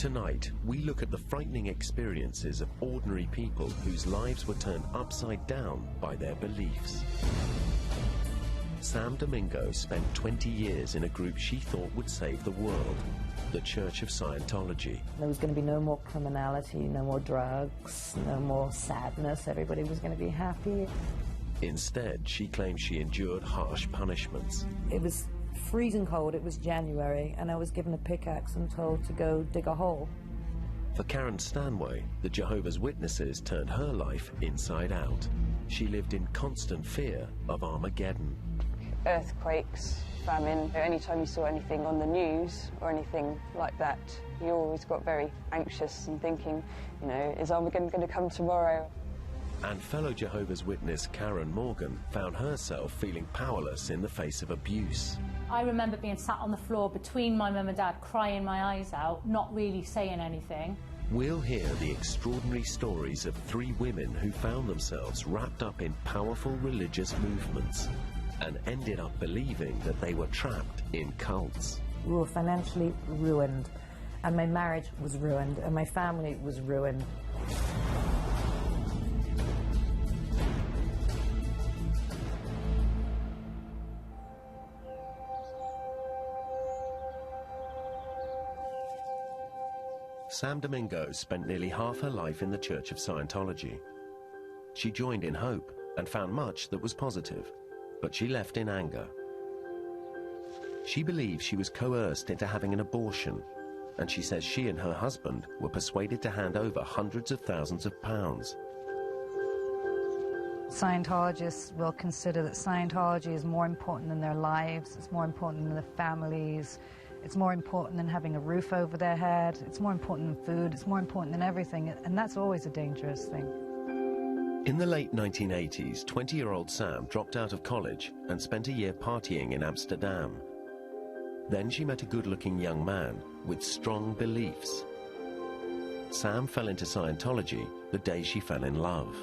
Tonight, we look at the frightening experiences of ordinary people whose lives were turned upside down by their beliefs. Sam Domingo spent 20 years in a group she thought would save the world, the Church of Scientology. There was going to be no more criminality, no more drugs, no more sadness. Everybody was going to be happy. Instead, she claimed she endured harsh punishments. It was freezing cold, it was January, and I was given a pickaxe and told to go dig a hole. For Karen Stanway, the Jehovah's Witnesses turned her life inside out. She lived in constant fear of Armageddon. Earthquakes, famine. Anytime you saw anything on the news or anything like that, you always got very anxious and thinking, you know, is Armageddon going to come tomorrow? And fellow Jehovah's Witness Karen Morgan found herself feeling powerless in the face of abuse. I remember being sat on the floor between my mum and dad, crying my eyes out, not really saying anything. We'll hear the extraordinary stories of 3 women who found themselves wrapped up in powerful religious movements and ended up believing that they were trapped in cults. We were financially ruined, and my marriage was ruined, and my family was ruined. Sam Domingo spent nearly half her life in the Church of Scientology. She joined in hope and found much that was positive, but she left in anger. She believes she was coerced into having an abortion, and she says she and her husband were persuaded to hand over hundreds of thousands of pounds. Scientologists will consider that Scientology is more important than their lives, it's more important than their families, it's more important than having a roof over their head, it's more important than food, it's more important than everything, and that's always a dangerous thing. In the late 1980s, 20-year-old Sam dropped out of college and spent a year partying in Amsterdam. Then she met a good-looking young man with strong beliefs. Sam fell into Scientology the day she fell in love.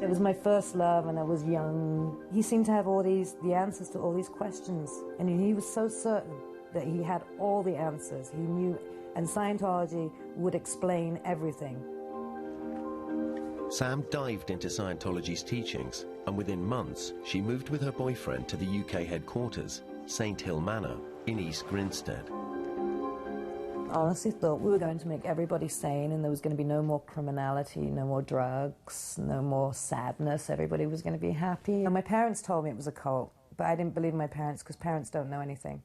It was my first love, and I was young. He seemed to have the answers to all these questions, and he was so certain that he had all the answers. He knew, and Scientology would explain everything. Sam dived into Scientology's teachings, and within months, she moved with her boyfriend to the UK headquarters, St Hill Manor, in East Grinstead. I honestly thought we were going to make everybody sane, and there was going to be no more criminality, no more drugs, no more sadness. Everybody was going to be happy. And my parents told me it was a cult, but I didn't believe my parents because parents don't know anything.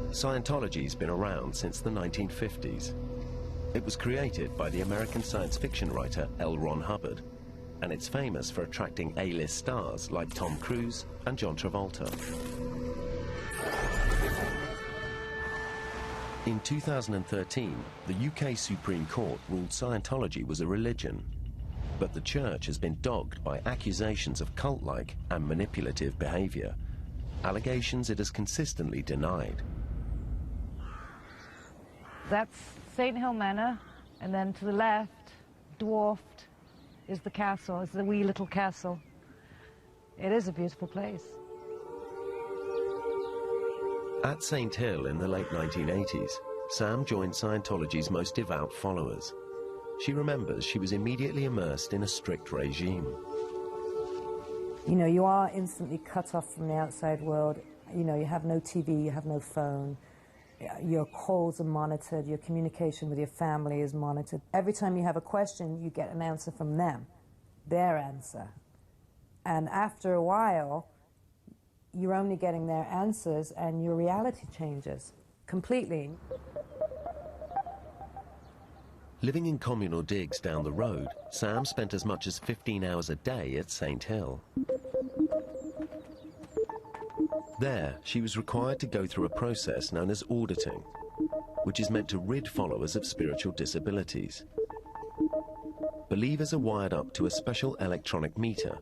Scientology's been around since the 1950s. It was created by the American science fiction writer L. Ron Hubbard, and it's famous for attracting A-list stars like Tom Cruise and John Travolta. In 2013, the UK Supreme Court ruled Scientology was a religion, but the church has been dogged by accusations of cult-like and manipulative behavior, allegations it has consistently denied. That's St Hill Manor, and then to the left, dwarfed, is the castle. It's the wee little castle. It is a beautiful place. At St Hill in the late 1980s, Sam joined Scientology's most devout followers. She remembers she was immediately immersed in a strict regime. You know, you are instantly cut off from the outside world. You know, you have no TV, you have no phone. Your calls are monitored, your communication with your family is monitored. Every time you have a question, you get an answer from them, their answer. And after a while, you're only getting their answers and your reality changes completely. Living in communal digs down the road, Sam spent as much as 15 hours a day at St Hill. There, she was required to go through a process known as auditing, which is meant to rid followers of spiritual disabilities. Believers are wired up to a special electronic meter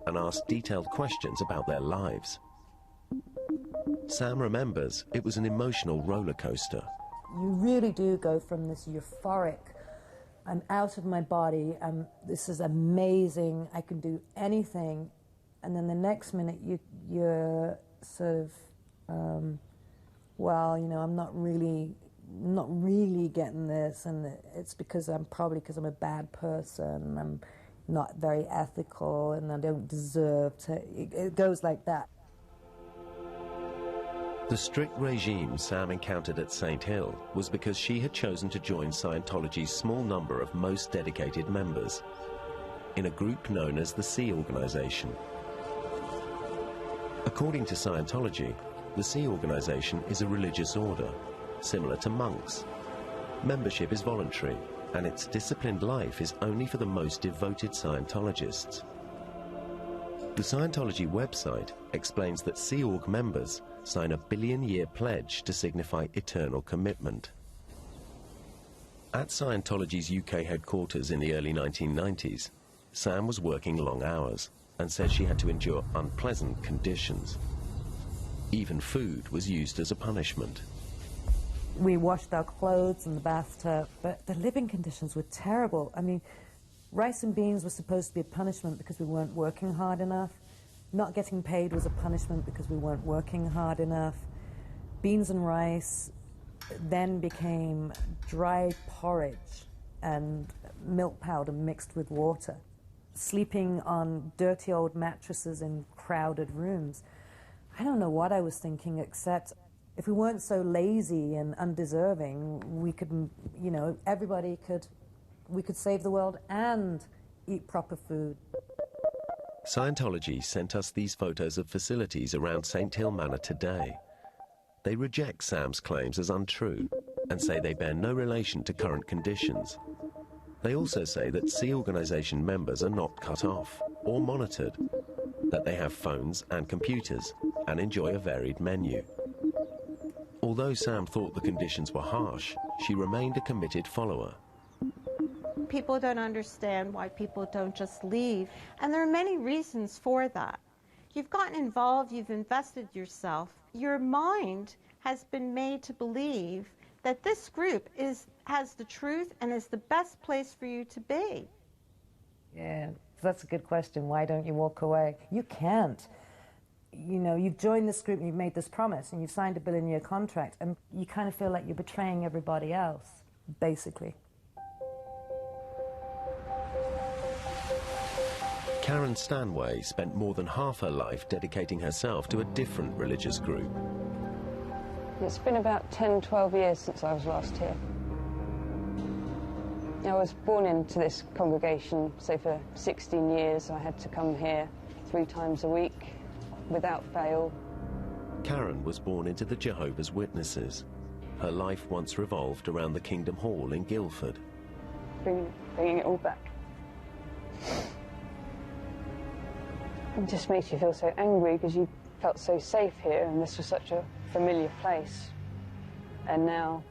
and asked detailed questions about their lives. Sam remembers it was an emotional roller coaster. You really do go from this euphoric, I'm out of my body, this is amazing, I can do anything, and then the next minute you're sort of well, you know, I'm not really getting this, and it's because I'm a bad person, I'm not very ethical, and I don't deserve to. It goes like that. The strict regime Sam encountered at St. Hill was because she had chosen to join Scientology's small number of most dedicated members in a group known as the Sea Organization. According to Scientology, the Sea Organization is a religious order, similar to monks. Membership is voluntary, and its disciplined life is only for the most devoted Scientologists. The Scientology website explains that Sea Org members sign a billion-year pledge to signify eternal commitment. At Scientology's UK headquarters in the early 1990s, Sam was working long hours and said she had to endure unpleasant conditions. Even food was used as a punishment. We washed our clothes in the bathtub, but the living conditions were terrible. I mean, rice and beans were supposed to be a punishment because we weren't working hard enough. Not getting paid was a punishment because we weren't working hard enough. Beans and rice then became dry porridge and milk powder mixed with water. Sleeping on dirty old mattresses in crowded rooms. I don't know what I was thinking, except if we weren't so lazy and undeserving, we could, you know, we could save the world and eat proper food. Scientology sent us these photos of facilities around St. Hill Manor today. They reject Sam's claims as untrue and say they bear no relation to current conditions. They also say that Sea Organization members are not cut off or monitored, that they have phones and computers and enjoy a varied menu. Although Sam thought the conditions were harsh, she remained a committed follower. People don't understand why people don't just leave, and there are many reasons for that. You've gotten involved, you've invested yourself. Your mind has been made to believe that this group has the truth and is the best place for you to be. Yeah, that's a good question. Why don't you walk away? You can't. You know, you've joined this group and you've made this promise and you've signed a billion-year contract, and you kind of feel like you're betraying everybody else, basically. Karen Stanway spent more than half her life dedicating herself to a different religious group. It's been about 10, 12 years since I was last here. I was born into this congregation, so for 16 years I had to come here 3 times a week without fail. Karen was born into the Jehovah's Witnesses. Her life once revolved around the Kingdom Hall in Guildford. Bringing it all back. It just makes you feel so angry because you felt so safe here and this was such a familiar place. And now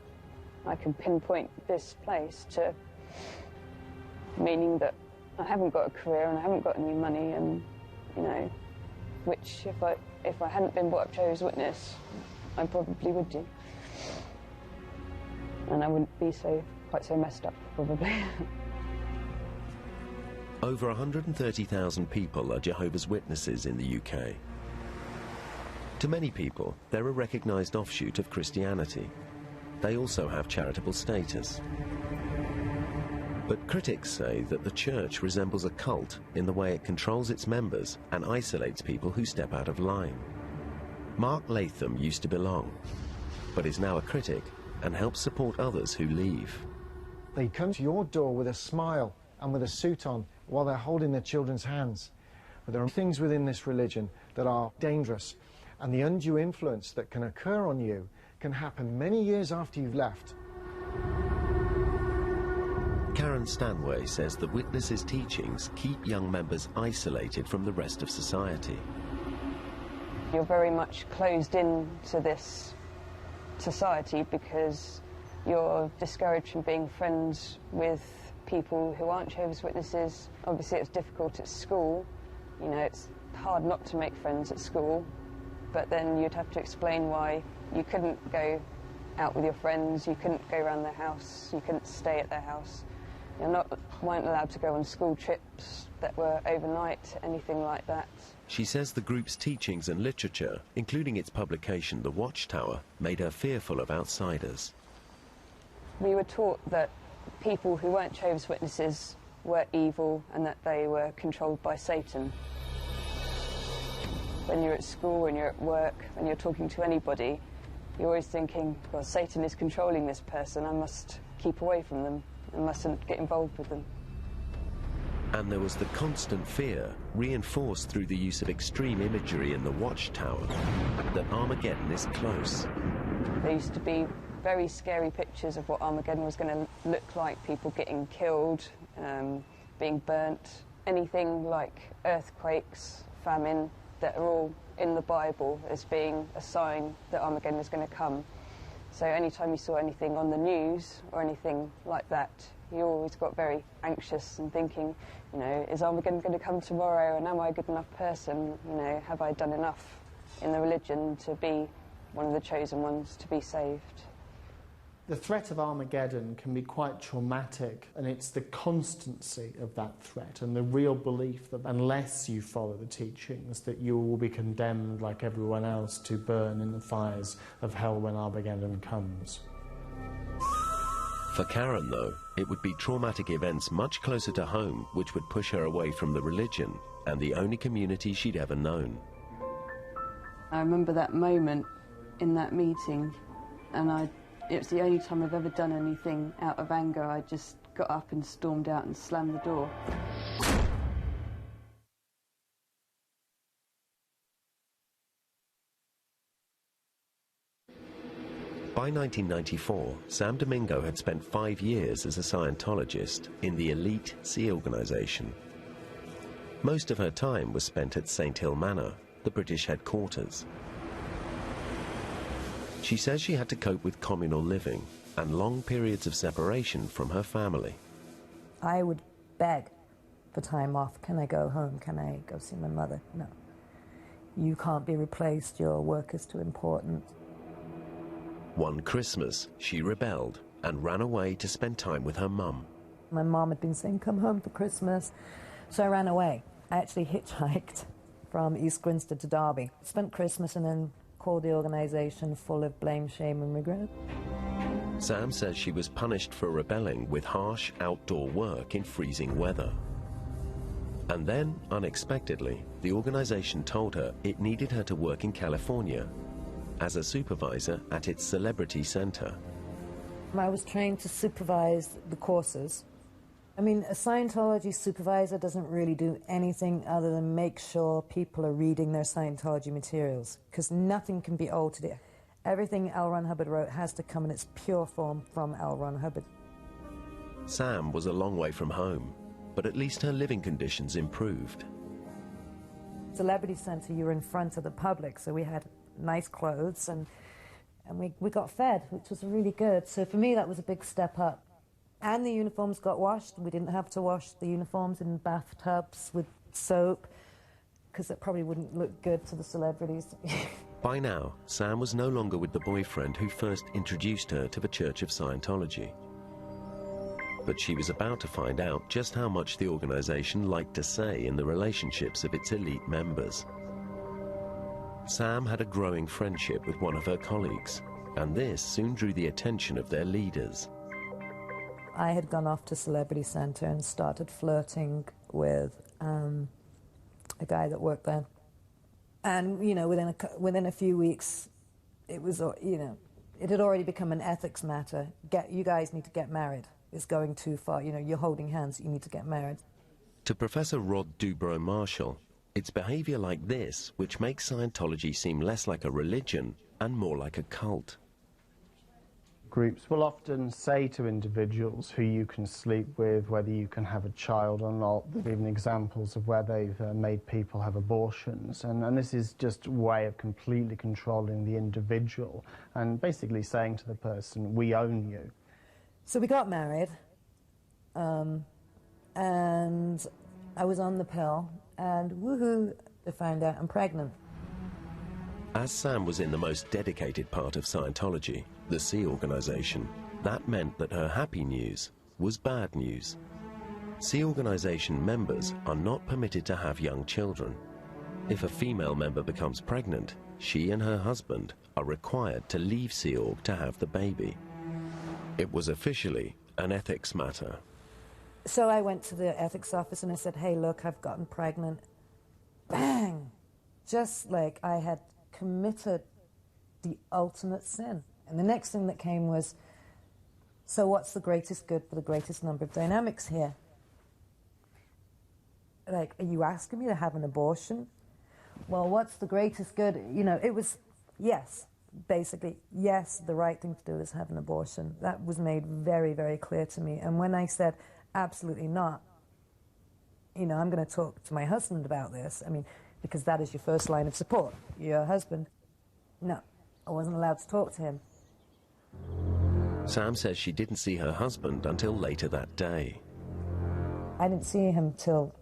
I can pinpoint this place to meaning that I haven't got a career and I haven't got any money, and, you know, which if I hadn't been brought up Jehovah's Witness, I probably would do. And I wouldn't be quite so messed up, probably. Over 130,000 people are Jehovah's Witnesses in the UK. To many people, they're a recognised offshoot of Christianity. They also have charitable status. But critics say that the church resembles a cult in the way it controls its members and isolates people who step out of line. Mark Latham used to belong, but is now a critic and helps support others who leave. They come to your door with a smile and with a suit on while they're holding their children's hands. But there are things within this religion that are dangerous, and the undue influence that can occur on you can happen many years after you've left. Karen Stanway says the Witnesses' teachings keep young members isolated from the rest of society. You're very much closed in to this society because you're discouraged from being friends with people who aren't Jehovah's Witnesses. Obviously it's difficult at school. You know, it's hard not to make friends at school, but then you'd have to explain why you couldn't go out with your friends, you couldn't go around their house, you couldn't stay at their house. Weren't allowed to go on school trips that were overnight, anything like that. She says the group's teachings and literature, including its publication The Watchtower, made her fearful of outsiders. We were taught that people who weren't Jehovah's Witnesses were evil and that they were controlled by Satan. When you're at school, when you're at work, when you're talking to anybody, you're always thinking, well, Satan is controlling this person, I must keep away from them, I mustn't get involved with them. And there was the constant fear, reinforced through the use of extreme imagery in the Watchtower, that Armageddon is close. There used to be very scary pictures of what Armageddon was going to look like, people getting killed, being burnt, anything like earthquakes, famine, that are all in the Bible as being a sign that Armageddon is going to come. So anytime you saw anything on the news or anything like that, you always got very anxious and thinking, you know, is Armageddon going to come tomorrow, and am I a good enough person? You know, have I done enough in the religion to be one of the chosen ones to be saved? The threat of Armageddon can be quite traumatic, and it's the constancy of that threat and the real belief that unless you follow the teachings, that you will be condemned like everyone else to burn in the fires of hell when Armageddon comes. For Karen, though, it would be traumatic events much closer to home which would push her away from the religion and the only community she'd ever known. I remember that moment in that meeting, and it was the only time I've ever done anything out of anger. I just got up and stormed out and slammed the door. By 1994, Sam Domingo had spent 5 years as a Scientologist in the elite Sea Organization. Most of her time was spent at St. Hill Manor, the British headquarters. She says she had to cope with communal living and long periods of separation from her family. I would beg for time off. Can I go home? Can I go see my mother? No. You can't be replaced. Your work is too important. One Christmas, she rebelled and ran away to spend time with her mum. My mom had been saying, come home for Christmas. So I ran away. I actually hitchhiked from East Grinstead to Derby. Spent Christmas and then called the organisation full of blame, shame and regret. Sam says she was punished for rebelling with harsh outdoor work in freezing weather. And then, unexpectedly, the organisation told her it needed her to work in California as a supervisor at its celebrity centre. I was trained to supervise the courses. I mean, a Scientology supervisor doesn't really do anything other than make sure people are reading their Scientology materials, because nothing can be altered. Everything L. Ron Hubbard wrote has to come in its pure form from L. Ron Hubbard. Sam was a long way from home, but at least her living conditions improved. Celebrity Centre, you were in front of the public, so we had nice clothes and we got fed, which was really good. So for me, that was a big step up. And the uniforms got washed. We didn't have to wash the uniforms in bathtubs with soap, because it probably wouldn't look good to the celebrities. By now, Sam was no longer with the boyfriend who first introduced her to the Church of Scientology. But she was about to find out just how much the organization liked to say in the relationships of its elite members. Sam had a growing friendship with one of her colleagues, and this soon drew the attention of their leaders. I had gone off to Celebrity Centre and started flirting with a guy that worked there. And, you know, within a few weeks, it was, you know, it had already become an ethics matter. You guys need to get married. It's going too far. You know, you're holding hands. You need to get married. To Professor Rod Dubrow-Marshall, it's behavior like this which makes Scientology seem less like a religion and more like a cult. Groups will often say to individuals who you can sleep with, whether you can have a child or not. There are even examples of where they've made people have abortions. And this is just a way of completely controlling the individual and basically saying to the person, we own you. So we got married, and I was on the pill, and woohoo, I found out I'm pregnant. As Sam was in the most dedicated part of Scientology, the Sea Organization, that meant that her happy news was bad news. Sea Organization members are not permitted to have young children. If a female member becomes pregnant, she and her husband are required to leave Sea Org to have the baby. It was officially an ethics matter. So I went to the ethics office and I said, hey, look, I've gotten pregnant. Bang! Just like I had committed the ultimate sin. And the next thing that came was, so what's the greatest good for the greatest number of dynamics here? Like, are you asking me to have an abortion? Well, what's the greatest good? You know, it was, yes, basically, yes, the right thing to do is have an abortion. That was made very, very clear to me. And when I said, absolutely not, you know, I'm going to talk to my husband about this, I mean, because that is your first line of support, your husband. No, I wasn't allowed to talk to him. Sam says she didn't see her husband until later that day. I didn't see him till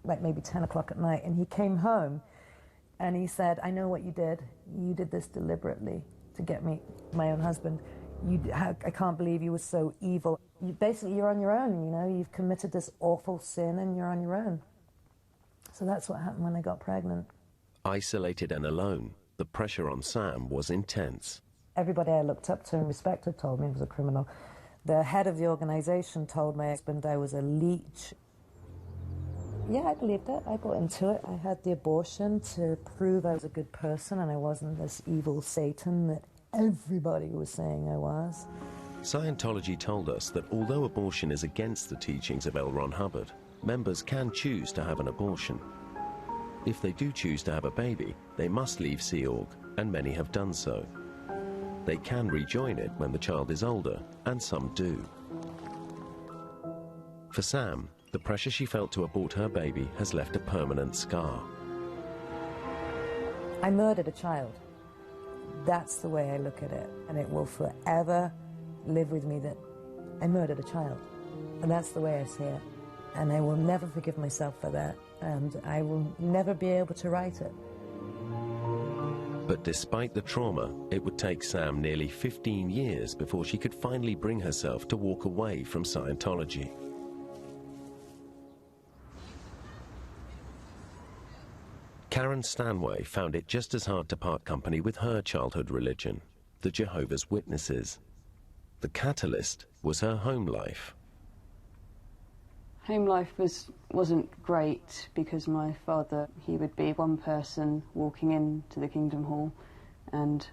like maybe 10 o'clock at night, and he came home and he said, I know what you did. You did this deliberately to get me, my own husband. I can't believe you were so evil. Basically, you're on your own, you know. You've committed this awful sin and you're on your own. So that's what happened when I got pregnant. Isolated and alone, the pressure on Sam was intense. Everybody I looked up to and respected told me I was a criminal. The head of the organization told my husband I was a leech. Yeah, I believed it. I bought into it. I had the abortion to prove I was a good person and I wasn't this evil Satan that everybody was saying I was. Scientology told us that although abortion is against the teachings of L. Ron Hubbard, members can choose to have an abortion. If they do choose to have a baby, they must leave Sea Org, and many have done so. They can rejoin it when the child is older, and some do. For Sam, the pressure she felt to abort her baby has left a permanent scar. I murdered a child. That's the way I look at it, and it will forever live with me that I murdered a child. And that's the way I see it. And I will never forgive myself for that, and I will never be able to right it. But despite the trauma, it would take Sam nearly 15 years before she could finally bring herself to walk away from Scientology. Karen Stanway found it just as hard to part company with her childhood religion, the Jehovah's Witnesses. The catalyst was her home life. Home life wasn't great because my father, he would be one person walking into the Kingdom Hall, and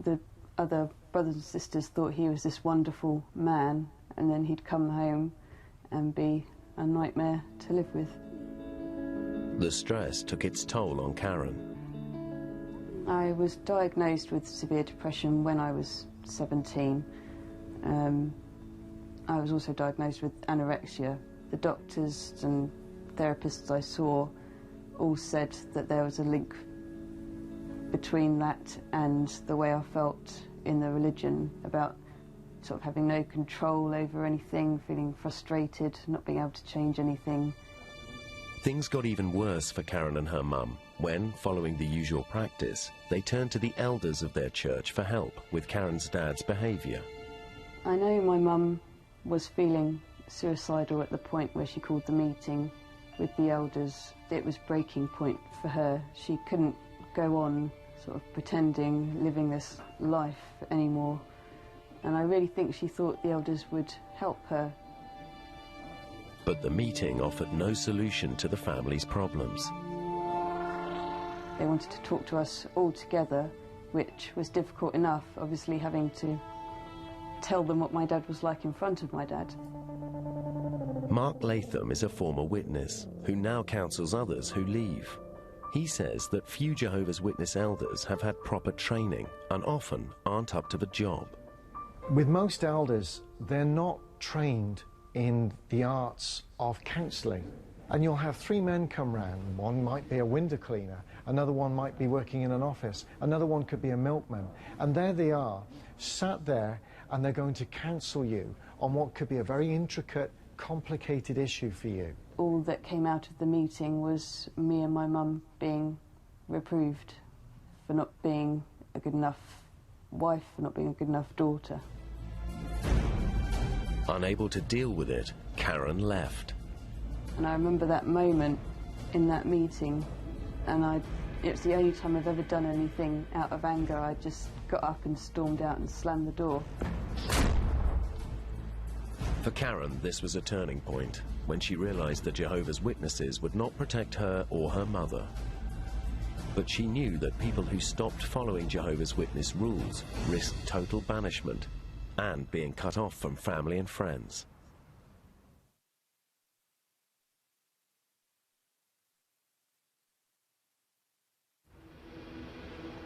the other brothers and sisters thought he was this wonderful man, and then he'd come home and be a nightmare to live with. The stress took its toll on Karen. I was diagnosed with severe depression when I was 17. I was also diagnosed with anorexia. The doctors and therapists I saw all said that there was a link between that and the way I felt in the religion, about sort of having no control over anything, feeling frustrated, not being able to change anything. Things got even worse for Karen and her mum when, following the usual practice, they turned to the elders of their church for help with Karen's dad's behaviour. I know my mum was feeling suicidal at the point where she called the meeting with the elders. It was breaking point for her. She couldn't go on sort of pretending, living this life anymore. And I really think she thought the elders would help her. But the meeting offered no solution to the family's problems. They wanted to talk to us all together, which was difficult enough, obviously having to tell them what my dad was like in front of my dad. Mark Latham is a former witness who now counsels others who leave. He says that few Jehovah's Witness elders have had proper training and often aren't up to the job. With most elders, they're not trained in the arts of counselling. And you'll have three men come round. One might be a window cleaner, another one might be working in an office, another one could be a milkman. And there they are, sat there, and they're going to counsel you on what could be a very intricate, complicated issue for you. All that came out of the meeting was me and my mum being reproved for not being a good enough wife, for not being a good enough daughter. Unable to deal with it, Karen left. And I remember that moment in that meeting, and it's the only time I've ever done anything out of anger. I just got up and stormed out and slammed the door. For Karen, this was a turning point, when she realized that Jehovah's Witnesses would not protect her or her mother. But she knew that people who stopped following Jehovah's Witness rules risked total banishment and being cut off from family and friends.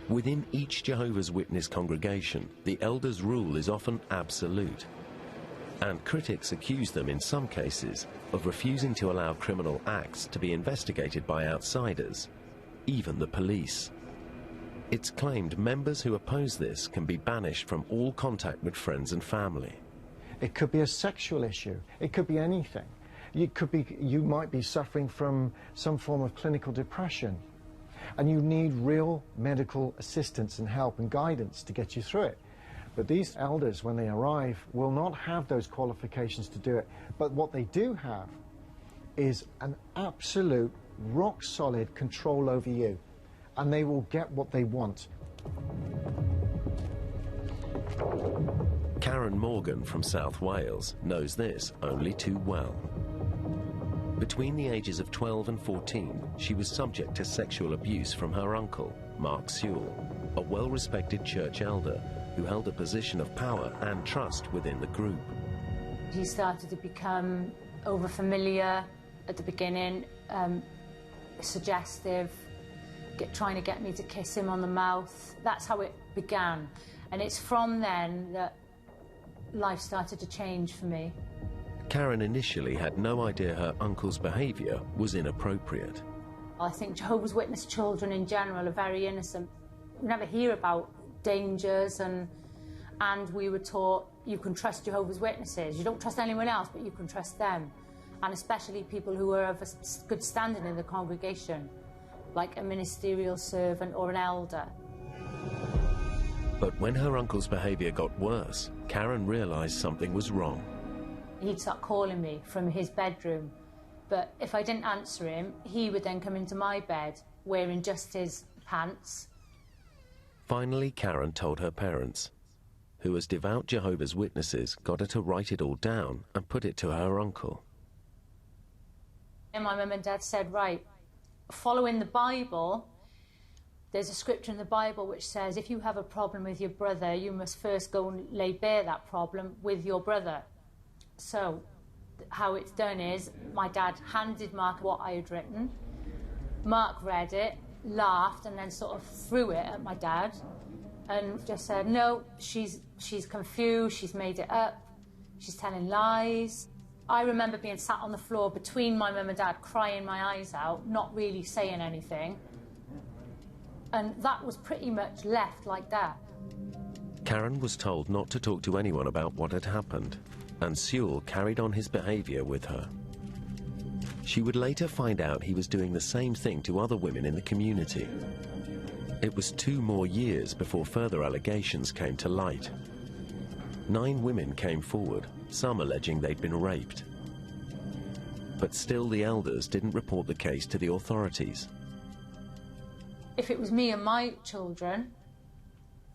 Within each Jehovah's Witness congregation, the elders' rule is often absolute. And critics accuse them in some cases of refusing to allow criminal acts to be investigated by outsiders, even the police. It's claimed members who oppose this can be banished from all contact with friends and family. It could be a sexual issue. It could be anything. You might be suffering from some form of clinical depression, and you need real medical assistance and help and guidance to get you through it. But these elders, when they arrive, will not have those qualifications to do it. But what they do have is an absolute, rock-solid control over you, and they will get what they want. Karen Morgan from South Wales knows this only too well. Between the ages of 12 and 14, she was subject to sexual abuse from her uncle, Mark Sewell, a well-respected church elder who held a position of power and trust within the group. He started to become over-familiar at the beginning, suggestive, trying to get me to kiss him on the mouth. That's how it began. And it's from then that life started to change for me. Karen initially had no idea her uncle's behaviour was inappropriate. I think Jehovah's Witness children in general are very innocent. We never hear about dangers, and we were taught you can trust Jehovah's Witnesses. You don't trust anyone else, but you can trust them. And especially people who are of a good standing in the congregation, like a ministerial servant or an elder. But when her uncle's behaviour got worse, Karen realised something was wrong. He'd start calling me from his bedroom, but if I didn't answer him, he would then come into my bed wearing just his pants. Finally, Karen told her parents, who as devout Jehovah's Witnesses got her to write it all down and put it to her uncle. And my mum and dad said, right, following the Bible, there's a scripture in the Bible which says if you have a problem with your brother, you must first go and lay bare that problem with your brother. So how it's done is my dad handed Mark what I had written. Mark read it, laughed, and then sort of threw it at my dad and just said, no, she's confused, she's made it up, she's telling lies. I remember being sat on the floor between my mum and dad, crying my eyes out, not really saying anything. And that was pretty much left like that. Karen was told not to talk to anyone about what had happened, and Sewell carried on his behaviour with her. She would later find out he was doing the same thing to other women in the community. It was 2 more years before further allegations came to light. 9 women came forward, some alleging they'd been raped. But still the elders didn't report the case to the authorities. If it was me and my children,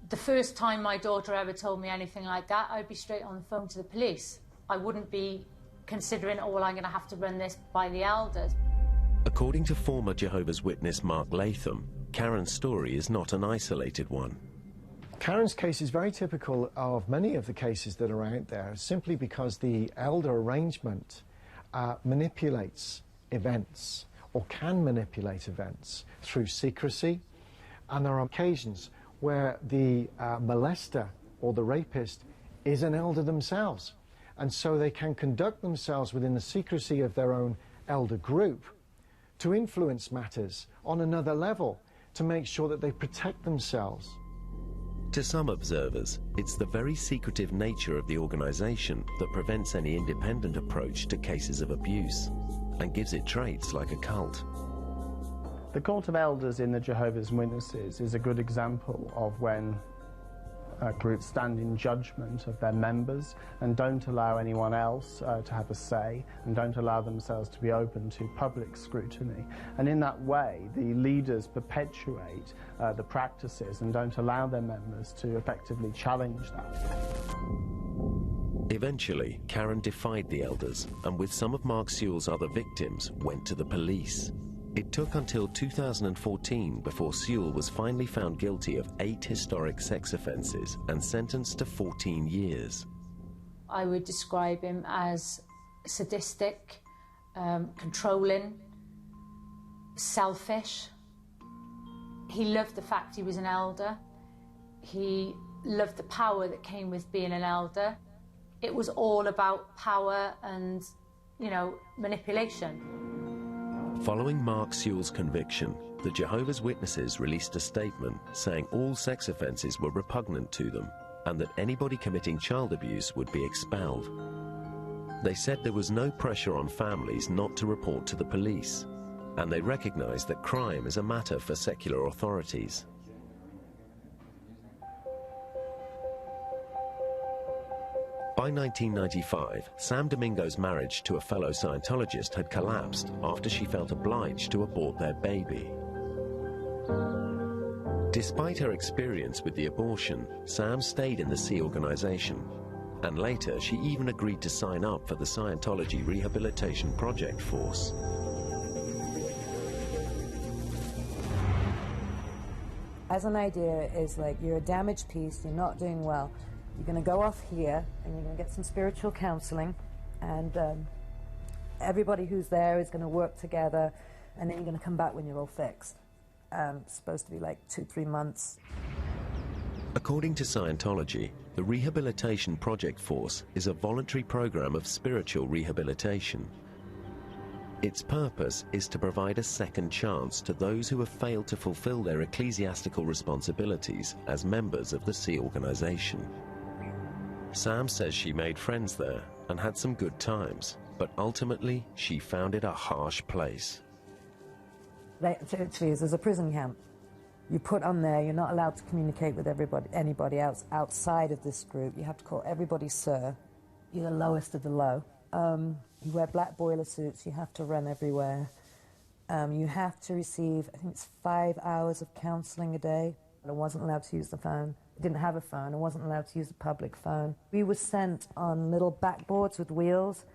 the first time my daughter ever told me anything like that, I'd be straight on the phone to the police. I wouldn't be considering, oh, well, I'm going to have to run this by the elders. According to former Jehovah's Witness Mark Latham, Karen's story is not an isolated one. Karen's case is very typical of many of the cases that are out there, simply because the elder arrangement manipulates events, or can manipulate events, through secrecy. And there are occasions where the molester or the rapist is an elder themselves. And so they can conduct themselves within the secrecy of their own elder group to influence matters on another level, to make sure that they protect themselves. To some observers, it's the very secretive nature of the organisation that prevents any independent approach to cases of abuse and gives it traits like a cult. The cult of elders in the Jehovah's Witnesses is a good example of when groups stand in judgment of their members and don't allow anyone else to have a say, and don't allow themselves to be open to public scrutiny. And in that way, the leaders perpetuate the practices and don't allow their members to effectively challenge that. Eventually, Karen defied the elders and with some of Mark Sewell's other victims went to the police. It took until 2014 before Sewell was finally found guilty of 8 historic sex offences and sentenced to 14 years. I would describe him as sadistic, controlling, selfish. He loved the fact he was an elder. He loved the power that came with being an elder. It was all about power and, you know, manipulation. Following Mark Sewell's conviction, the Jehovah's Witnesses released a statement saying all sex offences were repugnant to them and that anybody committing child abuse would be expelled. They said there was no pressure on families not to report to the police, and they recognised that crime is a matter for secular authorities. By 1995, Sam Domingo's marriage to a fellow Scientologist had collapsed after she felt obliged to abort their baby. Despite her experience with the abortion, Sam stayed in the Sea organization, and later she even agreed to sign up for the Scientology Rehabilitation Project Force. As an idea is like, you're a damaged piece, you're not doing well. You're going to go off here and you're going to get some spiritual counseling, and everybody who's there is going to work together, and then you're going to come back when you're all fixed. It's supposed to be like 2-3 months. According to Scientology, the Rehabilitation Project Force is a voluntary program of spiritual rehabilitation. Its purpose is to provide a second chance to those who have failed to fulfill their ecclesiastical responsibilities as members of the Sea organization. Sam says she made friends there and had some good times, but ultimately she found it a harsh place. Literally, there's a prison camp. You're put on there, you're not allowed to communicate with anybody else outside of this group. You have to call everybody sir. You're the lowest of the low. You wear black boiler suits, you have to run everywhere. You have to receive, I think it's 5 hours of counseling a day. I wasn't allowed to use the phone. I didn't have a phone. I wasn't allowed to use a public phone. We were sent on little backboards with wheels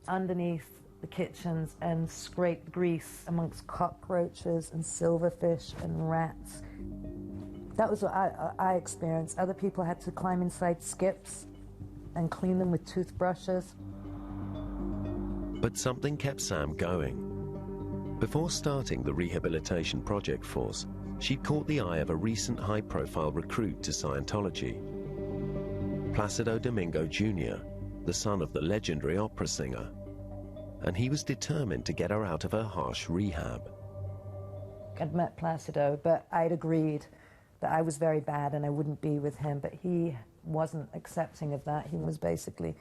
underneath the kitchens and scraped grease amongst cockroaches and silverfish and rats. That was what I experienced. Other people had to climb inside skips and clean them with toothbrushes. But something kept Sam going. Before starting the Rehabilitation Project Force, she'd caught the eye of a recent high-profile recruit to Scientology. Placido Domingo Jr., the son of the legendary opera singer, and he was determined to get her out of her harsh rehab. I'd met Placido, but I'd agreed that I was very bad and I wouldn't be with him, but he wasn't accepting of that. He was basically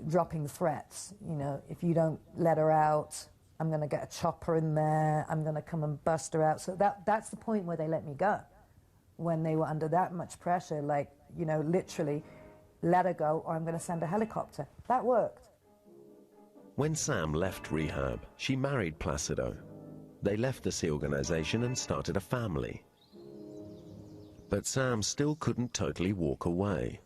dropping threats. You know, if you don't let her out, I'm going to get a chopper in there, I'm going to come and bust her out. So that's the point where they let me go, when they were under that much pressure, like, you know, literally, let her go or I'm going to send a helicopter. That worked. When Sam left rehab, she married Placido. They left the Sea organization and started a family. But Sam still couldn't totally walk away.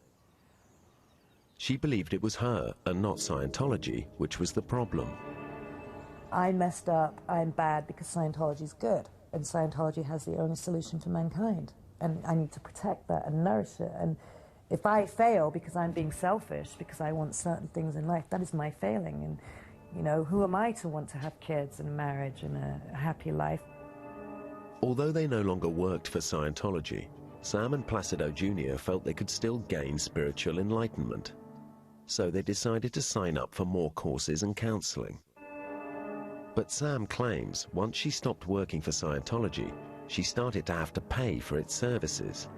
She believed it was her and not Scientology which was the problem. I messed up, I'm bad because Scientology's good, and Scientology has the only solution for mankind, and I need to protect that and nourish it. And if I fail because I'm being selfish, because I want certain things in life, that is my failing. And, you know, who am I to want to have kids and a marriage and a happy life? Although they no longer worked for Scientology, Sam and Placido Jr. felt they could still gain spiritual enlightenment. So they decided to sign up for more courses and counseling. But Sam claims once she stopped working for Scientology, she started to have to pay for its services.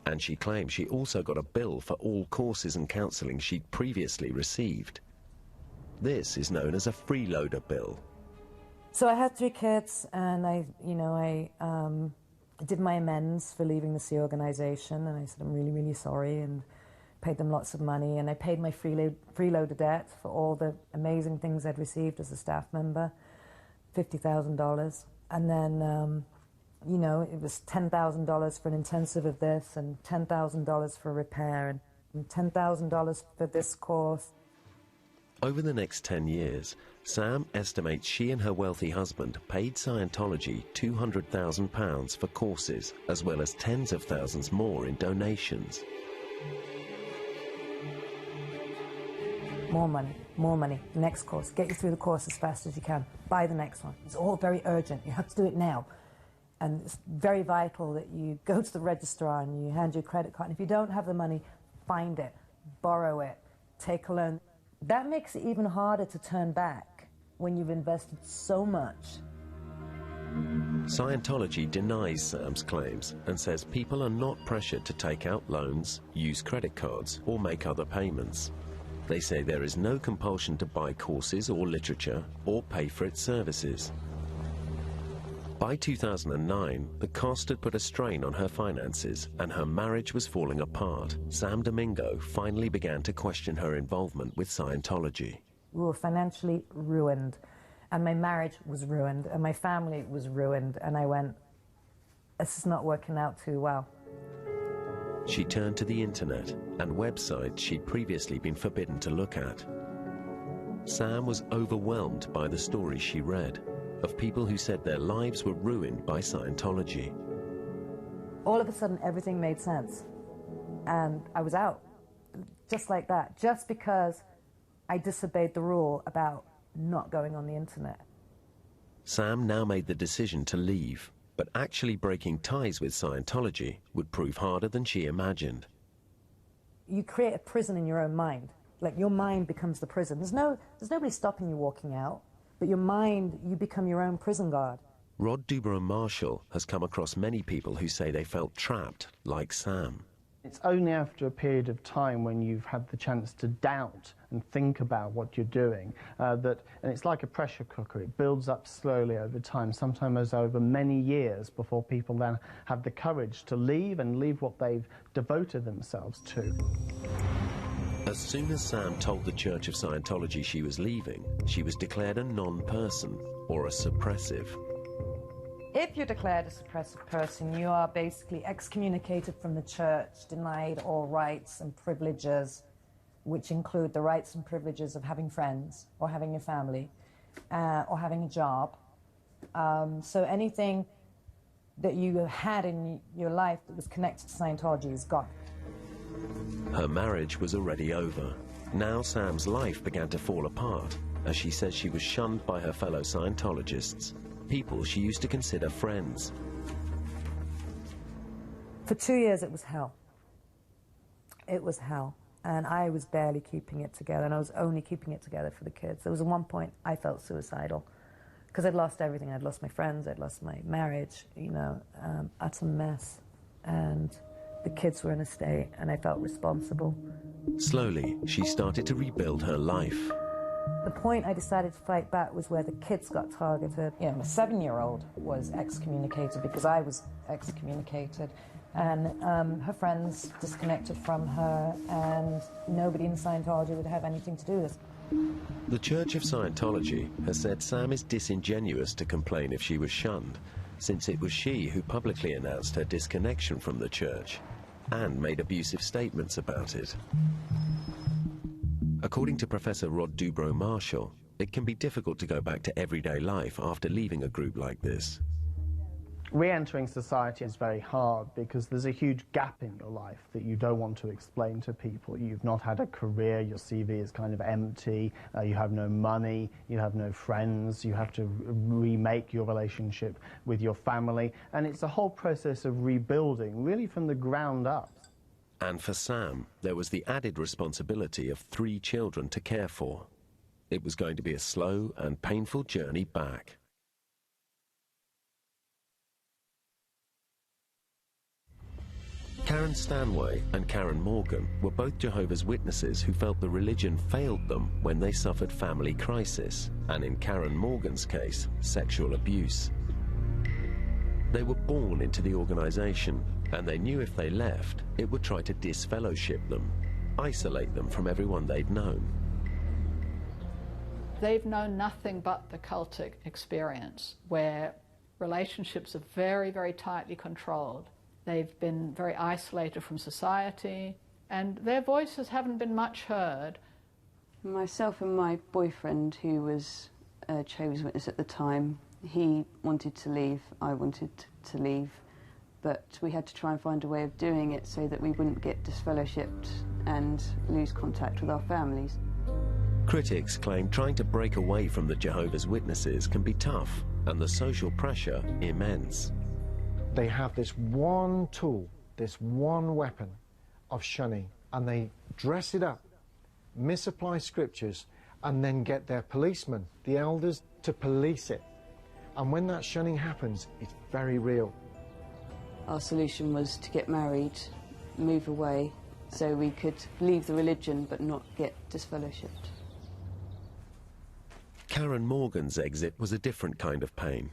And she claims she also got a bill for all courses and counseling she'd previously received. This is known as a freeloader bill. So I had 3 kids, and I did my amends for leaving the Sea Organization, and I said, I'm really, really sorry, and paid them lots of money, and I paid my freeloader debt for all the amazing things I'd received as a staff member, $50,000. And then, you know, it was $10,000 for an intensive of this, and $10,000 for repair, and $10,000 for this course. Over the next 10 years, Sam estimates she and her wealthy husband paid Scientology £200,000 for courses, as well as tens of thousands more in donations. More money, more money. The next course. Get you through the course as fast as you can. Buy the next one. It's all very urgent. You have to do it now. And it's very vital that you go to the registrar and you hand your credit card. And if you don't have the money, find it, borrow it, take a loan. That makes it even harder to turn back when you've invested so much. Scientology denies Sam's claims and says people are not pressured to take out loans, use credit cards, or make other payments. They say there is no compulsion to buy courses or literature or pay for its services. By 2009, the cost had put a strain on her finances and her marriage was falling apart. Sam Domingo finally began to question her involvement with Scientology. We were financially ruined, and my marriage was ruined, and my family was ruined, and I went, this is not working out too well. She turned to the internet and websites she'd previously been forbidden to look at. Sam was overwhelmed by the stories she read of people who said their lives were ruined by Scientology. All of a sudden, everything made sense, and I was out, just like that, just because I disobeyed the rule about not going on the internet. Sam now made the decision to leave, but actually breaking ties with Scientology would prove harder than she imagined. You create a prison in your own mind. Like, your mind becomes the prison. There's nobody stopping you walking out, but your mind, you become your own prison guard. Rod Dubrow-Marshall has come across many people who say they felt trapped, like Sam. It's only after a period of time when you've had the chance to doubt and think about what you're doing, and it's like a pressure cooker. It builds up slowly over time, sometimes over many years, before people then have the courage to leave and leave what they've devoted themselves to. As soon as Sam told the Church of Scientology she was leaving, she was declared a non-person, or a suppressive. If you're declared a suppressive person, you are basically excommunicated from the church, denied all rights and privileges, which include the rights and privileges of having friends, or having a family, or having a job. So anything that you had in your life that was connected to Scientology is gone. Her marriage was already over. Now Sam's life began to fall apart, as she says she was shunned by her fellow Scientologists, people she used to consider friends. For 2 years, it was hell. It was hell. And I was barely keeping it together, and I was only keeping it together for the kids. There was one point I felt suicidal, because I'd lost everything. I'd lost my friends, I'd lost my marriage, you know, utter mess. And the kids were in a state, and I felt responsible. Slowly, she started to rebuild her life. The point I decided to fight back was where the kids got targeted. You know, my 7-year-old was excommunicated because I was excommunicated, and her friends disconnected from her, and nobody in Scientology would have anything to do with this. The Church of Scientology has said Sam is disingenuous to complain if she was shunned, since it was she who publicly announced her disconnection from the church and made abusive statements about it. According to Professor Rod Dubrow-Marshall, it can be difficult to go back to everyday life after leaving a group like this. Re-entering society is very hard because there's a huge gap in your life that you don't want to explain to people. You've not had a career, your CV is kind of empty, you have no money, you have no friends, you have to remake your relationship with your family, and it's a whole process of rebuilding, really from the ground up. And for Sam, there was the added responsibility of 3 children to care for. It was going to be a slow and painful journey back. Karen Stanway and Karen Morgan were both Jehovah's Witnesses who felt the religion failed them when they suffered family crisis, and in Karen Morgan's case, sexual abuse. They were born into the organisation, and they knew if they left, it would try to disfellowship them, isolate them from everyone they'd known. They've known nothing but the cultic experience, where relationships are very, very tightly controlled. They've been very isolated from society, and their voices haven't been much heard. Myself and my boyfriend, who was a Jehovah's Witness at the time, he wanted to leave, I wanted to leave, but we had to try and find a way of doing it so that we wouldn't get disfellowshipped and lose contact with our families. Critics claim trying to break away from the Jehovah's Witnesses can be tough, and the social pressure immense. They have this one tool, this one weapon of shunning, and they dress it up, misapply scriptures, and then get their policemen, the elders, to police it. And when that shunning happens, it's very real. Our solution was to get married, move away, so we could leave the religion but not get disfellowshipped. Karen Morgan's exit was a different kind of pain.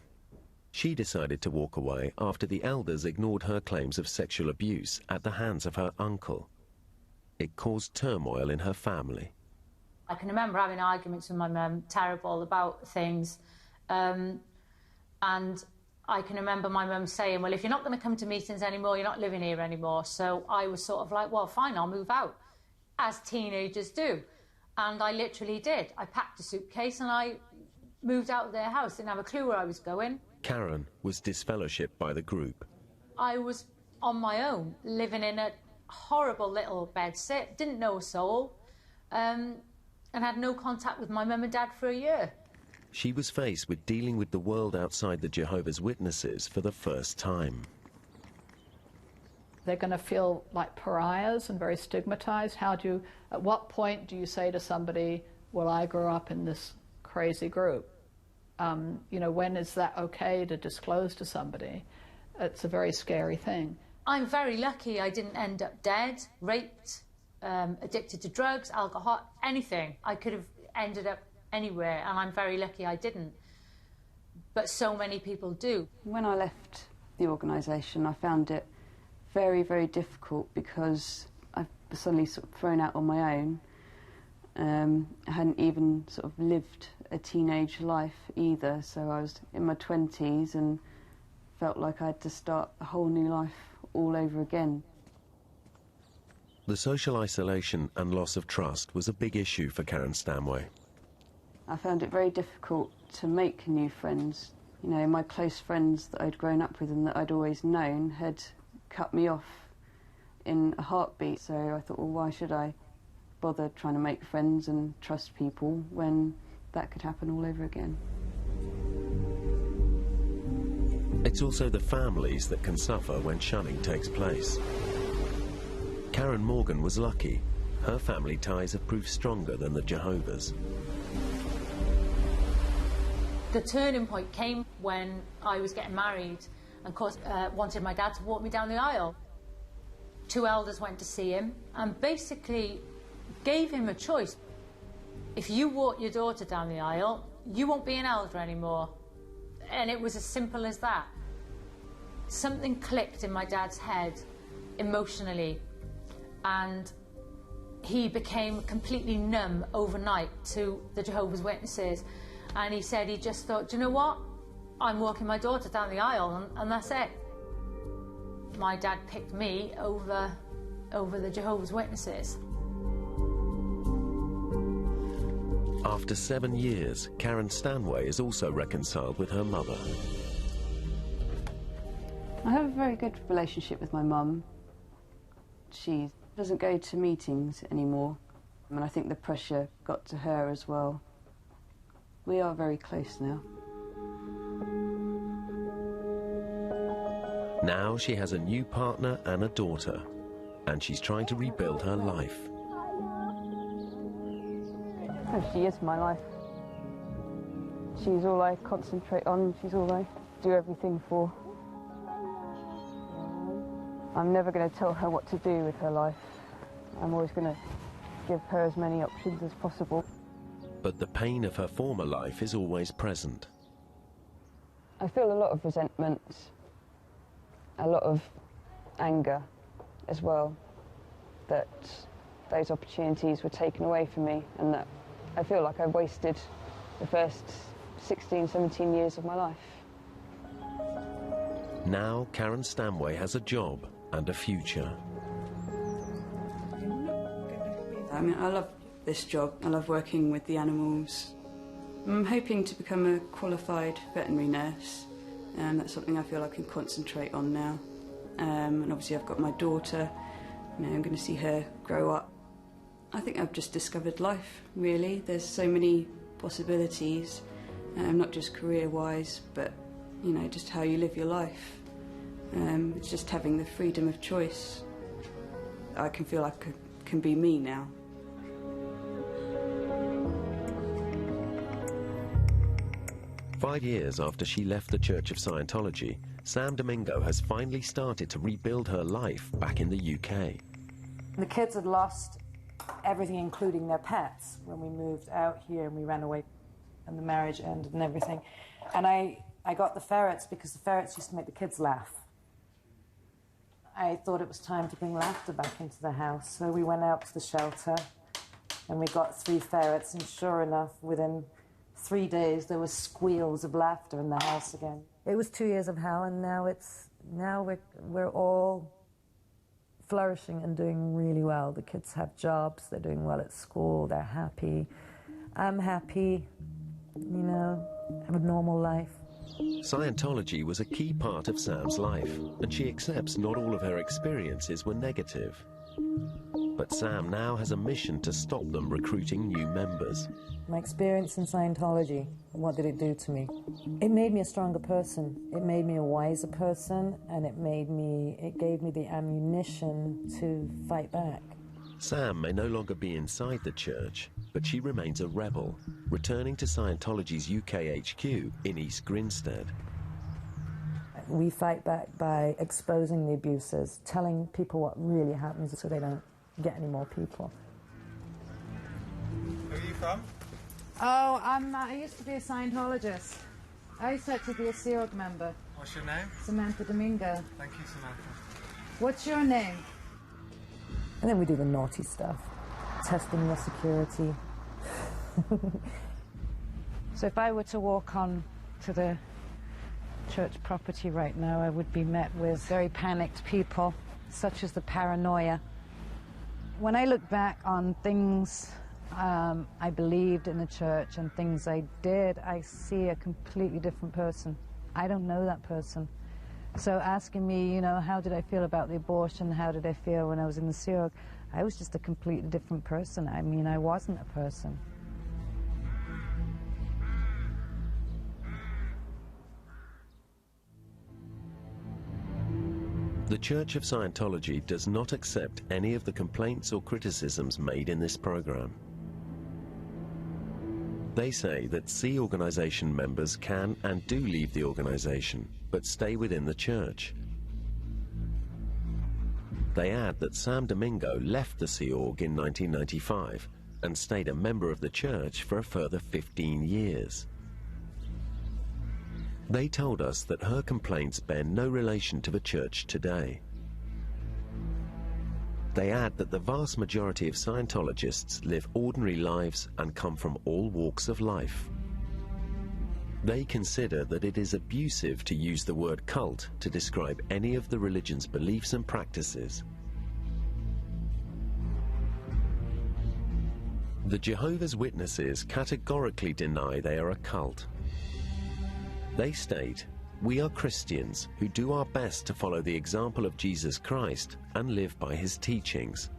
She decided to walk away after the elders ignored her claims of sexual abuse at the hands of her uncle. It caused turmoil in her family. I can remember having arguments with my mum, terrible, about things. And I can remember my mum saying, well, if you're not going to come to meetings anymore, you're not living here anymore. So I was sort of like, well, fine, I'll move out, as teenagers do. And I literally did. I packed a suitcase and I moved out of their house, didn't have a clue where I was going. Karen was disfellowshipped by the group. I was on my own, living in a horrible little bedsit, didn't know a soul, and had no contact with my mum and dad for a year. She was faced with dealing with the world outside the Jehovah's Witnesses for the first time. They're going to feel like pariahs and very stigmatized. At what point do you say to somebody, well, I grew up in this crazy group? You know, when is that okay to disclose to somebody? It's a very scary thing. I'm very lucky I didn't end up dead, raped, addicted to drugs, alcohol, anything. I could have ended up anywhere, and I'm very lucky I didn't. But so many people do. When I left the organisation, I found it very, very difficult because I was suddenly sort of thrown out on my own. I hadn't even sort of lived a teenage life either, so I was in my 20s and felt like I had to start a whole new life all over again. The social isolation and loss of trust was a big issue for Karen Stanway. I found it very difficult to make new friends. You know, my close friends that I'd grown up with and that I'd always known had cut me off in a heartbeat, so I thought, well, why should I bother trying to make friends and trust people when that could happen all over again? It's also the families that can suffer when shunning takes place. Karen Morgan was lucky. Her family ties have proved stronger than the Jehovah's. The turning point came when I was getting married, and of course wanted my dad to walk me down the aisle. Two elders went to see him and basically gave him a choice. If you walk your daughter down the aisle, you won't be an elder anymore. And it was as simple as that. Something clicked in my dad's head emotionally, and he became completely numb overnight to the Jehovah's Witnesses. And he said he just thought, do you know what? I'm walking my daughter down the aisle, and that's it. My dad picked me over the Jehovah's Witnesses. After 7 years, Karen Stanway is also reconciled with her mother. I have a very good relationship with my mum. She doesn't go to meetings anymore, and I think the pressure got to her as well. We are very close now. Now she has a new partner and a daughter, and she's trying to rebuild her life. Oh, she is my life. She's all I concentrate on, she's all I do everything for. I'm never going to tell her what to do with her life. I'm always going to give her as many options as possible. But the pain of her former life is always present. I feel a lot of resentment a lot of anger as well, that those opportunities were taken away from me, and that I feel like I've wasted the first 16, 17 years of my life. Now Karen Stanway has a job and a future. I mean, I love this job. I love working with the animals. I'm hoping to become a qualified veterinary nurse, and that's something I feel I can concentrate on now. And obviously I've got my daughter, you know, I'm going to see her grow up. I think I've just discovered life, really. There's so many possibilities, not just career-wise, but, you know, just how you live your life. It's just having the freedom of choice. I can feel like I can be me now. 5 years after she left the Church of Scientology, Sam Domingo has finally started to rebuild her life back in the UK. The kids had lost everything, including their pets, when we moved out here and we ran away and the marriage ended and everything. And I got the ferrets because the ferrets used to make the kids laugh. I thought it was time to bring laughter back into the house, so we went out to the shelter and we got 3 ferrets, and sure enough, within 3 days there were squeals of laughter in the house again. It was 2 years of hell, and now we're all flourishing and doing really well. The kids have jobs, they're doing well at school, they're happy. I'm happy, you know, have a normal life. Scientology was a key part of Sam's life, and she accepts not all of her experiences were negative. But Sam now has a mission to stop them recruiting new members. My experience in Scientology, what did it do to me? It made me a stronger person. It made me a wiser person, and it gave me the ammunition to fight back. Sam may no longer be inside the church, but she remains a rebel, returning to Scientology's UK HQ in East Grinstead. We fight back by exposing the abusers, telling people what really happens so they don't get any more people. Where are you from? Oh, I used to be a Scientologist. I used to actually be a Sea Org member. What's your name? Samantha Domingo. Thank you, Samantha. What's your name? And then we do the naughty stuff, testing your security. So if I were to walk on to the church property right now, I would be met with very panicked people, such as the paranoia. When I look back on things I believed in the church and things I did, I see a completely different person. I don't know that person. So asking me, you know, how did I feel about the abortion, how did I feel when I was in the Sea Org, I was just a completely different person. I mean, I wasn't a person. The Church of Scientology does not accept any of the complaints or criticisms made in this program. They say that Sea organization members can and do leave the organization, but stay within the church. They add that Sam Domingo left the Sea Org in 1995 and stayed a member of the church for a further 15 years. They told us that her complaints bear no relation to the church today. They add that the vast majority of Scientologists live ordinary lives and come from all walks of life. They consider that it is abusive to use the word cult to describe any of the religion's beliefs and practices. The Jehovah's Witnesses categorically deny they are a cult. They state, "We are Christians who do our best to follow the example of Jesus Christ and live by his teachings,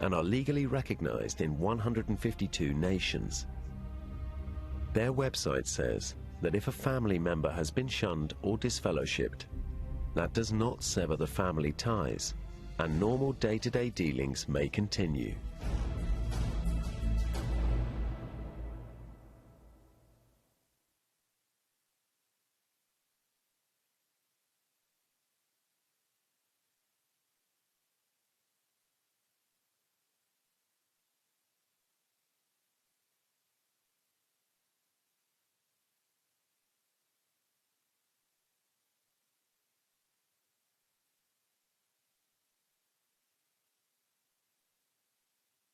and are legally recognized in 152 nations." Their website says that if a family member has been shunned or disfellowshipped, that does not sever the family ties, and normal day-to-day dealings may continue.